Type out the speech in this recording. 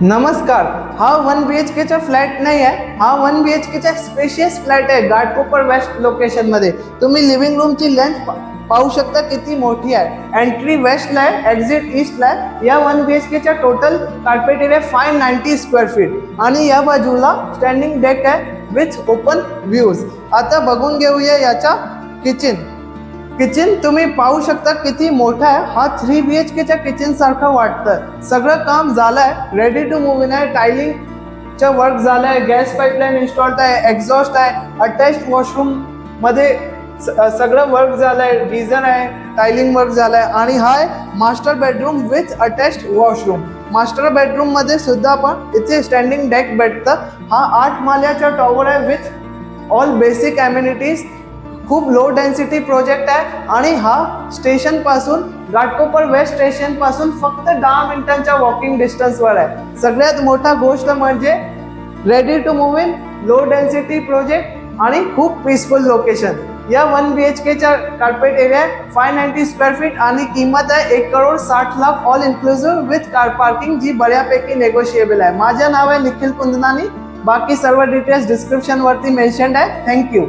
नमस्कार, हा 1 BHK चा फ्लॅट नाही आहे, हा 1 BHK चा स्पेशियस फ्लॅट आहे घाटकोपर वेस्ट लोकेशन मध्ये. तुम्ही लिव्हिंग रूमची लेंथ पाहू शकता किती मोठी आहे. एंट्री वेस्टला आहे, एक्झिट ईस्टला आहे. या 1 BHK चा total carpet area 590 square feet आणि या बाजूला स्टँडिंग डेक आहे विथ ओपन व्ह्यूज. आता बघून घेऊया याचा किचन. तुम्ही पाहू शकता किती मोठा आहे. हा 3 BHK च्या किचन सारखं वाटतं. सगळं काम झालंय, रेडी टू मूव इन आहे. टायलिंगचा वर्क झालाय, गॅस पाईपलाईन इन्स्टॉल्ड आहे, एक्झॉस्ट आहे, अटॅच्ड वॉशरूम मध्ये सगळं वर्क झालंय, गीझर आहे, टायलिंग वर्क झालाय आणि हा आहे master bedroom with attached washroom. Master bedroom मध्ये सुद्धा आपण इथे स्टँडिंग डेक भेटतं. हा 8 माल्याचा टॉवर आहे विथ ऑल बेसिक अम्युनिटीज. खूप लो डेन्सिटी प्रोजेक्ट आहे आणि हा स्टेशन पासून घाटकोपर वेस्ट स्टेशन पासून फक्त 10 मिनिटांच्या वॉकिंग डिस्टन्सवर आहे. सगळ्यात मोठा गोष्ट म्हणजे ready to move in, low density project आणि खूप पीसफुल लोकेशन. या 1 BHK चा कार्पेट एरिया 590 स्क्वेअर फीट आणि किंमत आहे 1,60,00,000 all inclusive with car parking, जी बऱ्यापैकी नेगोशिएबल आहे. माझं नाव आहे निखिल कुंदनानी. बाकी सर्व डिटेल्स डिस्क्रिप्शन वरती मेन्शन्ड आहे. थँक्यू.